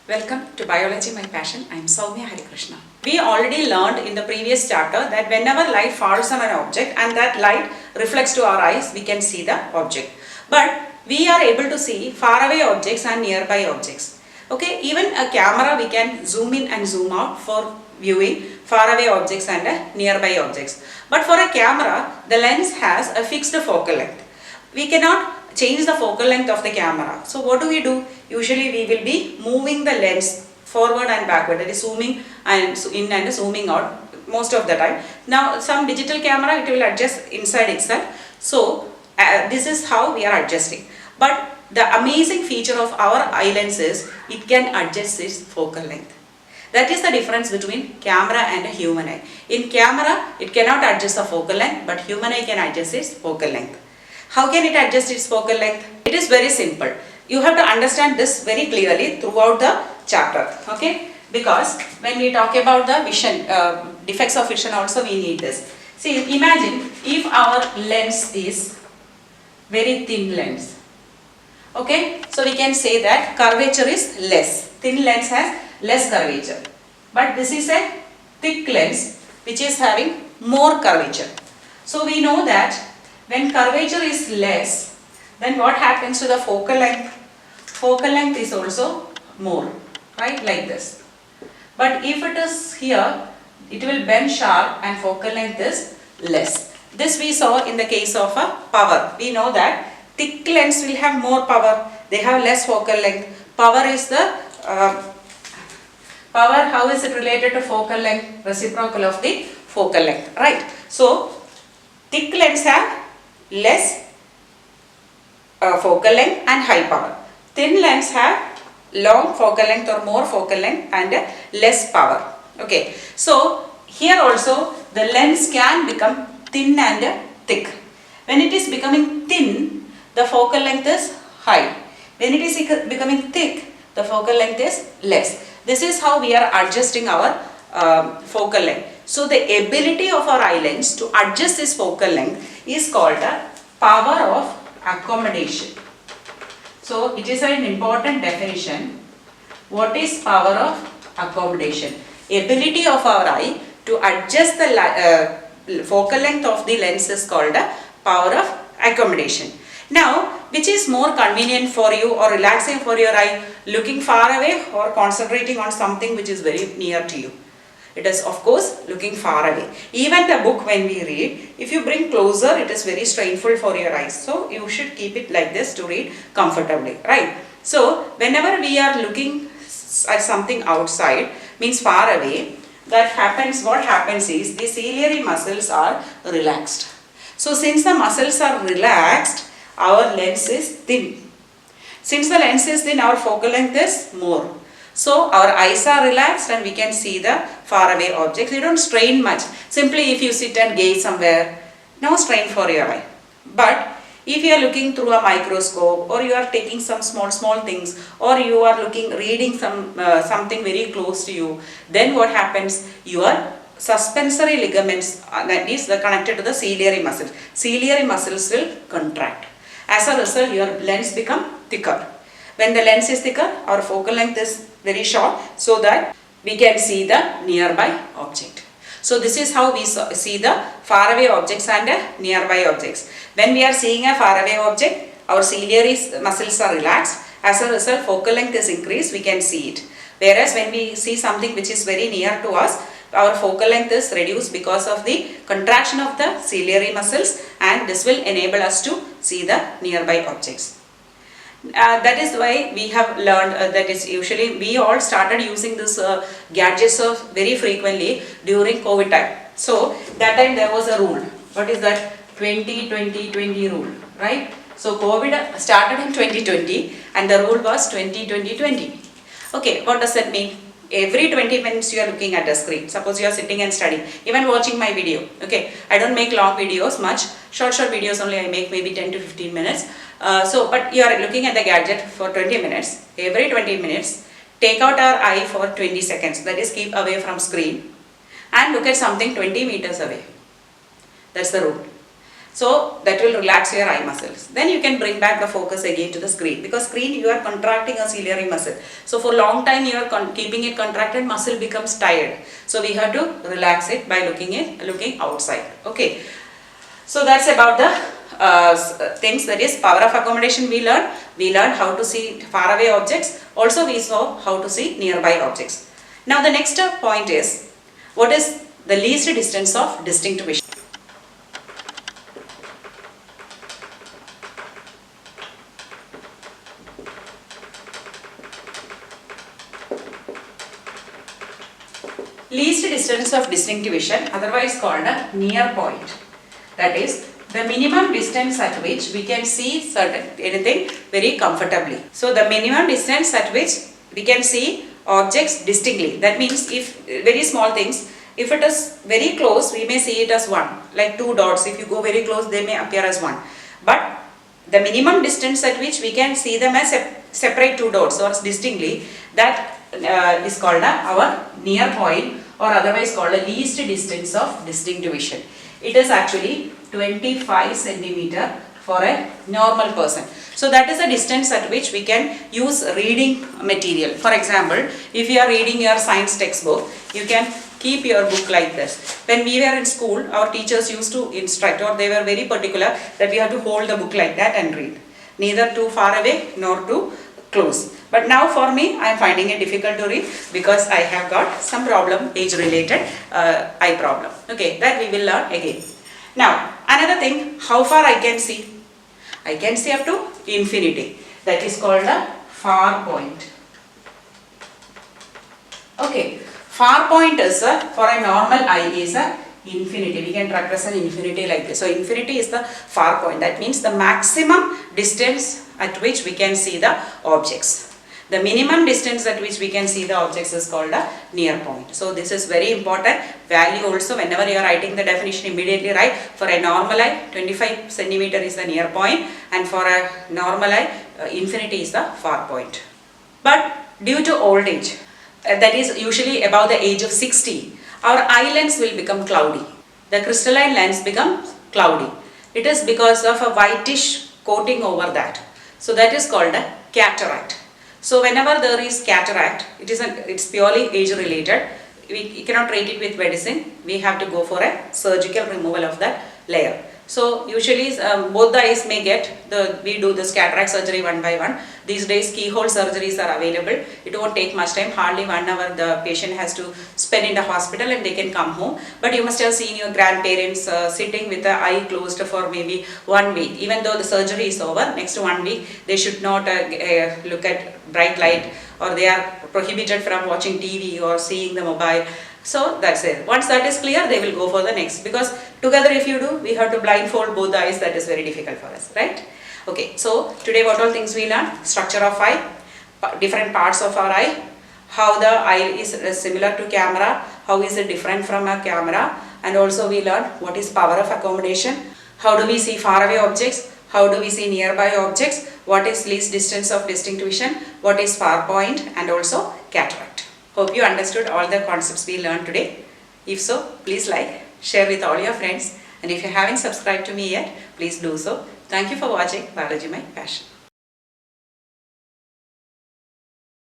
Welcome to Biology My Passion. I am Soumya Harikrishna. We already learned in the previous chapter that whenever light falls on an object and that light reflects to our eyes, we can see the object. But we are able to see faraway objects and nearby objects. Okay, even a camera we can zoom in and zoom out for viewing faraway objects and nearby objects. But for a camera, the lens has a fixed focal length. We cannot change the focal length of the camera. So what do? Usually we will be moving the lens forward and backward, that is zooming and in and zooming out most of the time. Now some digital camera, it will adjust inside itself. So this is how we are adjusting. But the amazing feature of our eye lens is it can adjust its focal length. That is the difference between camera and a human eye. In camera, it cannot adjust the focal length, but human eye can adjust its focal length. How can it adjust its focal length? It is very simple. You have to understand this very clearly throughout the chapter. Okay? Because when we talk about the vision, defects of vision also we need this. See, imagine if our lens is very thin lens. Okay? So we can say that curvature is less. Thin lens has less curvature. But this is a thick lens which is having more curvature. So we know that when curvature is less, then what happens to the focal length? Focal length is also more, right? Like this. But if it is here, it will bend sharp and focal length is less. This we saw in the case of a power. We know that thick lens will have more power. They have less focal length. Power is the power. How is it related to focal length? Reciprocal of the focal length, right? So thick lens have less focal length and high power. Thin lens have long focal length or more focal length and less power. Okay, so here also the lens can become thin and thick. When it is becoming thin, the focal length is high. When it is becoming thick, the focal length is less. This is how we are adjusting our focal length. So the ability of our eye lens to adjust this focal length is called the power of accommodation. So it is an important definition. What is power of accommodation? Ability of our eye to adjust the focal length of the lens is called the power of accommodation. Now, which is more convenient for you or relaxing for your eye, looking far away or concentrating on something which is very near to you? It is of course looking far away. Even the book when we read, if you bring closer, it is very strainful for your eyes. So you should keep it like this to read comfortably, right? So whenever we are looking at something outside, means far away, what happens is the ciliary muscles are relaxed. So since the muscles are relaxed, our lens is thin. Since the lens is thin, our focal length is more. So our eyes are relaxed and we can see the faraway objects. You don't strain much. Simply if you sit and gaze somewhere, no strain for your eye. But if you are looking through a microscope or you are taking some small things or you are reading something very close to you, then what happens? Your suspensory ligaments, that is connected to the ciliary muscles. Ciliary muscles will contract. As a result, your lens become thicker. When the lens is thicker, our focal length is very short so that we can see the nearby object. So this is how we see the faraway objects and nearby objects. When we are seeing a faraway object, our ciliary muscles are relaxed. As a result, focal length is increased, we can see it. Whereas when we see something which is very near to us, our focal length is reduced because of the contraction of the ciliary muscles, and this will enable us to see the nearby objects. That is why we have learned that is usually we all started using this gadgets very frequently during COVID time. So that time there was a rule. What is that? 20-20-20 rule, right? So COVID started in 2020 and the rule was 20-20-20. Okay, what does that mean? Every 20 minutes you are looking at the screen. Suppose you are sitting and studying, even watching my video. Okay, I don't make long videos much, short videos only I make, maybe 10 to 15 minutes. But you are looking at the gadget for 20 minutes. Every 20 minutes, take out our eye for 20 seconds. That is, keep away from screen and look at something 20 meters away. That's the rule. So that will relax your eye muscles. Then you can bring back the focus again to the screen, because screen you are contracting a ciliary muscle. So for long time you are keeping it contracted, muscle becomes tired. So we have to relax it by looking outside. Okay. So that's about the things, that is power of accommodation we learned. We learned how to see far away objects. Also we saw how to see nearby objects. Now the next point is, what is the least distance of distinct vision? Least distance of distinct vision, otherwise called a near point. That is the minimum distance at which we can see anything very comfortably. So the minimum distance at which we can see objects distinctly. That means if very small things, if it is very close, we may see it as one. Like two dots, if you go very close, they may appear as one. But the minimum distance at which we can see them as separate two dots or distinctly, that is called our near point, or otherwise called a least distance of distinct vision. It is actually 25 centimeter for a normal person. So that is the distance at which we can use reading material. For example, if you are reading your science textbook, you can keep your book like this. When we were in school, our teachers used to instruct, or they were very particular that we have to hold the book like that and read. Neither too far away nor too close. But now for me, I am finding it difficult to read because I have got some problem, age related eye problem. Okay, that we will learn again. Now another thing, how far I can see? I can see up to infinity. That is called a far point. Okay, far point is for a normal eye is infinity. We can represent infinity like this. So infinity is the far point. That means the maximum distance at which we can see the objects. The minimum distance at which we can see the objects is called a near point. So this is very important value also. Whenever you are writing the definition, immediately write for a normal eye 25 centimeter is the near point, and for a normal eye infinity is the far point. But due to old age, that is usually above the age of 60, our eye lens will become cloudy. The crystalline lens becomes cloudy. It is because of a whitish coating over that. So that is called a cataract. So whenever there is cataract, it's purely age related. We cannot treat it with medicine. We have to go for a surgical removal of that layer. So usually both the eyes may get we do this cataract surgery one by one. These days keyhole surgeries are available. It won't take much time. Hardly 1 hour the patient has to spend in the hospital and they can come home. But you must have seen your grandparents sitting with the eye closed for maybe 1 week. Even though the surgery is over, next 1 week they should not look at bright light, or they are prohibited from watching TV or seeing the mobile. So that's it. Once that is clear, they will go for the next, because together if you do, we have to blindfold both the eyes. That is very difficult for us, right? Okay, so today what all things we learned? Structure of eye, different parts of our eye, how the eye is similar to camera, how is it different from a camera, and also we learned what is power of accommodation, how do we see far away objects, how do we see nearby objects, what is least distance of distinct vision, what is far point, and also cataract. Hope you understood all the concepts we learned today. If so, please like, share with all your friends, and if you haven't subscribed to me yet, please do so. Thank you for watching Biology My Passion.